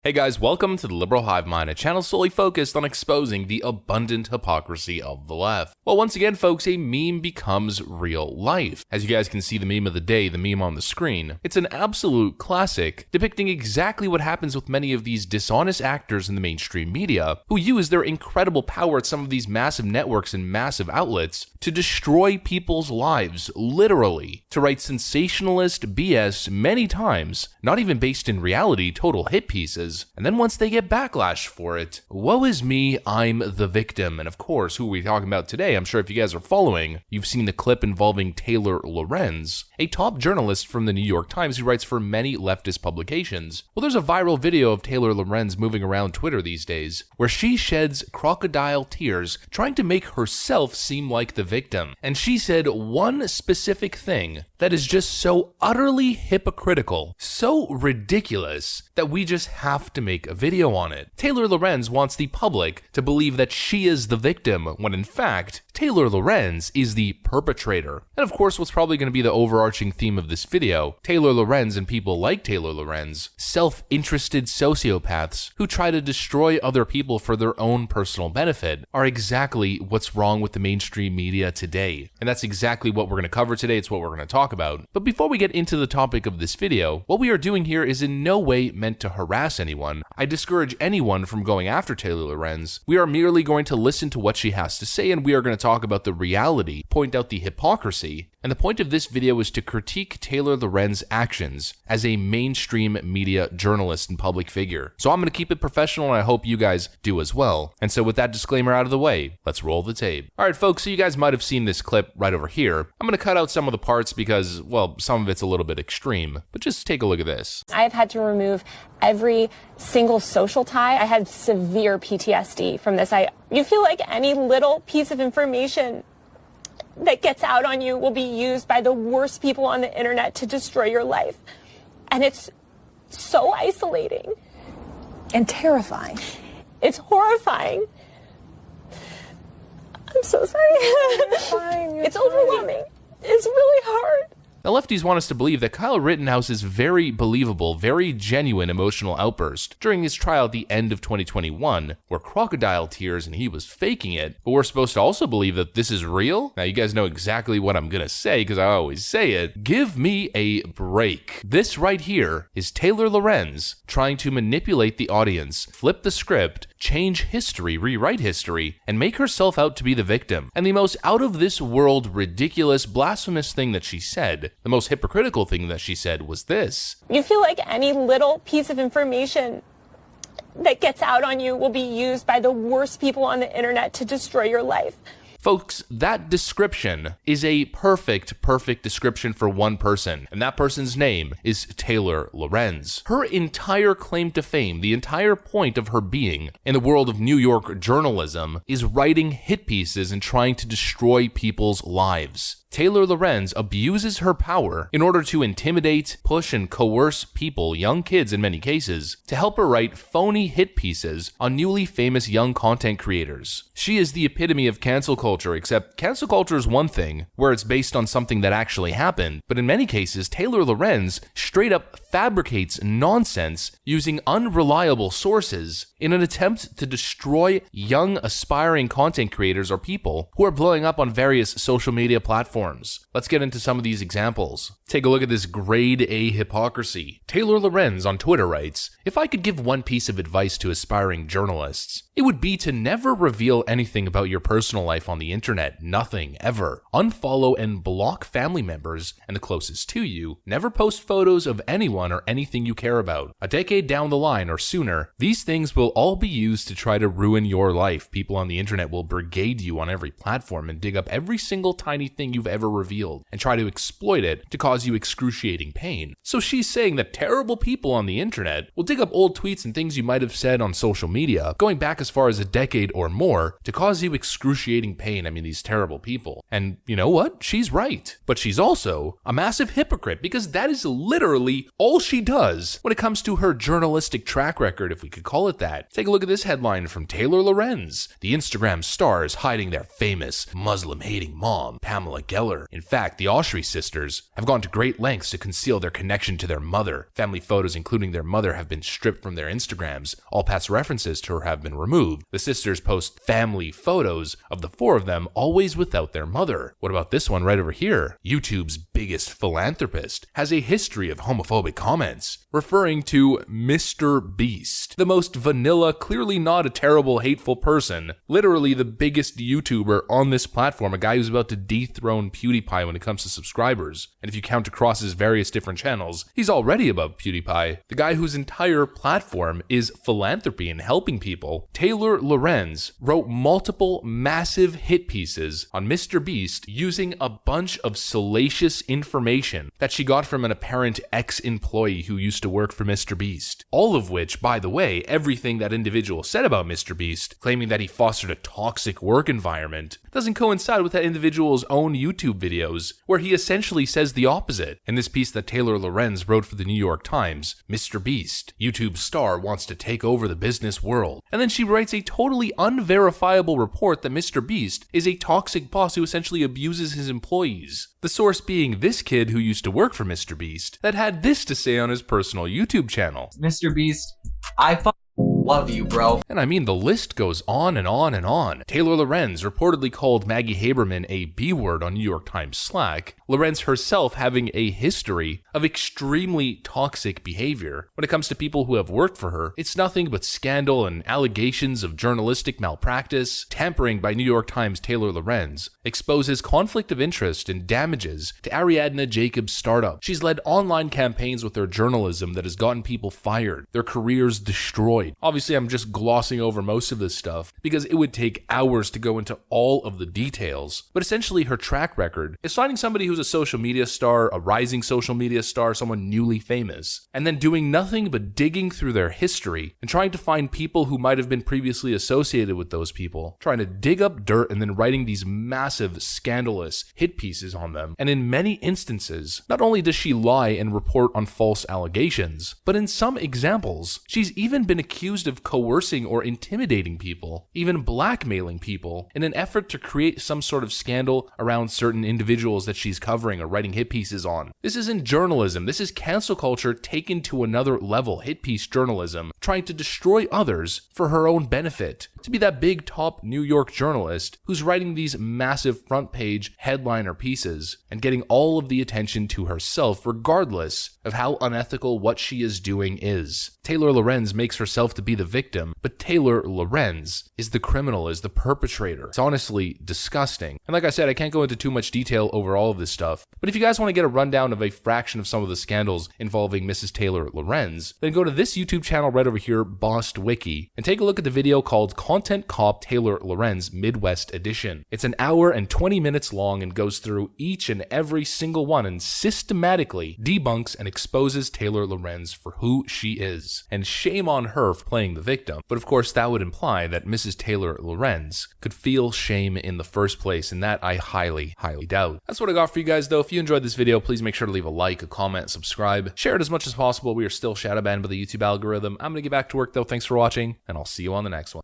Hey guys, welcome to the Liberal Hive Mind, a channel solely focused on exposing the abundant hypocrisy of the left. Well, once again, folks, a meme becomes real life. As you guys can see the meme of the day, the meme on the screen, it's an absolute classic, depicting exactly what happens with many of these dishonest actors in the mainstream media, who use their incredible power at some of these massive networks and massive outlets to destroy people's lives, literally, to write sensationalist BS many times, not even based in reality, total hit pieces. And then once they get backlash for it, woe is me, I'm the victim. And of course, who are we talking about today? I'm sure if you guys are following, you've seen the clip involving Taylor Lorenz, a top journalist from the New York Times who writes for many leftist publications. Well, there's a viral video of Taylor Lorenz moving around Twitter these days, where she sheds crocodile tears trying to make herself seem like the victim. And she said one specific thing that is just so utterly hypocritical, so ridiculous, that we just have to make a video on it. Taylor Lorenz wants the public to believe that she is the victim, when in fact, Taylor Lorenz is the perpetrator. And of course, what's probably going to be the overarching theme of this video, Taylor Lorenz and people like Taylor Lorenz, self-interested sociopaths who try to destroy other people for their own personal benefit, are exactly what's wrong with the mainstream media today. And that's exactly what we're going to cover today. It's what we're going to talk about. But before we get into the topic of this video, what we are doing here is in no way meant to harass anyone. I discourage anyone from going after Taylor Lorenz. We are merely going to listen to what she has to say, and we are going to talk about the reality, point out the hypocrisy, and the point of this video is to critique Taylor Lorenz's actions as a mainstream media journalist and public figure. So I'm going to keep it professional, and I hope you guys do as well. And so with that disclaimer out of the way, let's roll the tape. Alright folks, so you guys might have seen this clip right over here. I'm going to cut out some of the parts because, well, some of it's a little bit extreme, but just take a look at this. I've had to remove every single social tie. I had severe PTSD from this. You feel like any little piece of information that gets out on you will be used by the worst people on the internet to destroy your life. And it's so isolating. And terrifying. It's horrifying. I'm so sorry. You're fine, it's overwhelming. It's really hard. The lefties want us to believe that Kyle Rittenhouse's very believable, very genuine emotional outburst during his trial at the end of 2021 were crocodile tears and he was faking it, but we're supposed to also believe that this is real? Now you guys know exactly what I'm gonna say because I always say it. Give me a break. This right here is Taylor Lorenz trying to manipulate the audience, flip the script, change history, rewrite history, and make herself out to be the victim. And the most out of this world, ridiculous, blasphemous thing that she said, the most hypocritical thing that she said was this. You feel like any little piece of information that gets out on you will be used by the worst people on the internet to destroy your life. Folks, that description is a perfect description for one person, and that person's name is Taylor Lorenz. Her entire claim to fame, the entire point of her being in the world of New York journalism, is writing hit pieces and trying to destroy people's lives. Taylor Lorenz abuses her power in order to intimidate, push, and coerce people, young kids in many cases, to help her write phony hit pieces on newly famous young content creators. She is the epitome of cancel culture, except cancel culture is one thing, where it's based on something that actually happened, but in many cases, Taylor Lorenz straight up fabricates nonsense using unreliable sources in an attempt to destroy young aspiring content creators or people who are blowing up on various social media platforms. Let's get into some of these examples. Take a look at this grade A hypocrisy. Taylor Lorenz on Twitter writes, "If I could give one piece of advice to aspiring journalists, it would be to never reveal anything about your personal life on the internet. Nothing, ever. Unfollow and block family members and the closest to you. Never post photos of anyone or anything you care about. A decade down the line or sooner, these things will all be used to try to ruin your life. People on the internet will brigade you on every platform and dig up every single tiny thing you've ever revealed and try to exploit it to cause you excruciating pain." So she's saying that terrible people on the internet will dig up old tweets and things you might have said on social media, going back as far as a decade or more, to cause you excruciating pain. I mean, these terrible people. And you know what? She's right. But she's also a massive hypocrite because that is literally all she does when it comes to her journalistic track record, if we could call it that. Take a look at this headline from Taylor Lorenz. The Instagram stars hiding their famous Muslim-hating mom, Pamela Geller, Geller. In fact, the Oshry sisters have gone to great lengths to conceal their connection to their mother. Family photos including their mother have been stripped from their Instagrams. All past references to her have been removed. The sisters post family photos of the four of them, always without their mother. What about this one right over here? YouTube's biggest philanthropist has a history of homophobic comments, referring to Mr. Beast, the most vanilla, clearly not a terrible, hateful person, literally the biggest YouTuber on this platform, a guy who's about to dethrone PewDiePie when it comes to subscribers. And if you count across his various different channels, he's already above PewDiePie. The guy whose entire platform is philanthropy and helping people. Taylor Lorenz wrote multiple massive hit pieces on Mr. Beast using a bunch of salacious information that she got from an apparent ex-employee who used to work for Mr. Beast. All of which, by the way, everything that individual said about Mr. Beast, claiming that he fostered a toxic work environment, doesn't coincide with that individual's own YouTube videos, where he essentially says the opposite. In this piece that Taylor Lorenz wrote for the New York Times, Mr. Beast, YouTube star wants to take over the business world. And then she writes a totally unverifiable report that Mr. Beast is a toxic boss who essentially abuses his employees. The source being this kid who used to work for Mr. Beast that had this to say on his personal YouTube channel. Mr. Beast, I love you, bro. And I mean, the list goes on and on and on. Taylor Lorenz reportedly called Maggie Haberman a B-word on New York Times Slack. Lorenz herself having a history of extremely toxic behavior. When it comes to people who have worked for her, it's nothing but scandal and allegations of journalistic malpractice. Tampering by New York Times Taylor Lorenz exposes conflict of interest and damages to Ariadna Jacobs' startup. She's led online campaigns with her journalism that has gotten people fired, their careers destroyed. Obviously, I'm just glossing over most of this stuff because it would take hours to go into all of the details. But essentially, her track record is finding somebody who's a social media star, a rising social media star, someone newly famous, and then doing nothing but digging through their history and trying to find people who might have been previously associated with those people, trying to dig up dirt and then writing these massive, scandalous hit pieces on them. And in many instances, not only does she lie and report on false allegations, but in some examples, she's even been accused of coercing or intimidating people, even blackmailing people, in an effort to create some sort of scandal around certain individuals that she's covering or writing hit pieces on. This isn't journalism, this is cancel culture taken to another level, hit piece journalism, trying to destroy others for her own benefit. To be that big top New York journalist who's writing these massive front page headliner pieces and getting all of the attention to herself regardless of how unethical what she is doing is. Taylor Lorenz makes herself to be the victim, but Taylor Lorenz is the criminal, is the perpetrator. It's honestly disgusting. And like I said, I can't go into too much detail over all of this stuff, but if you guys want to get a rundown of a fraction of some of the scandals involving Mrs. Taylor Lorenz, then go to this YouTube channel right over here, Bossed Wiki, and take a look at the video called Content Cop Taylor Lorenz Midwest Edition. It's an hour and 20 minutes long and goes through each and every single one and systematically debunks and exposes Taylor Lorenz for who she is. And shame on her for playing the victim. But of course, that would imply that Mrs. Taylor Lorenz could feel shame in the first place, and that I highly, highly doubt. That's what I got for you guys, though. If you enjoyed this video, please make sure to leave a like, a comment, subscribe, share it as much as possible. We are still shadow banned by the YouTube algorithm. I'm gonna get back to work, though. Thanks for watching, and I'll see you on the next one.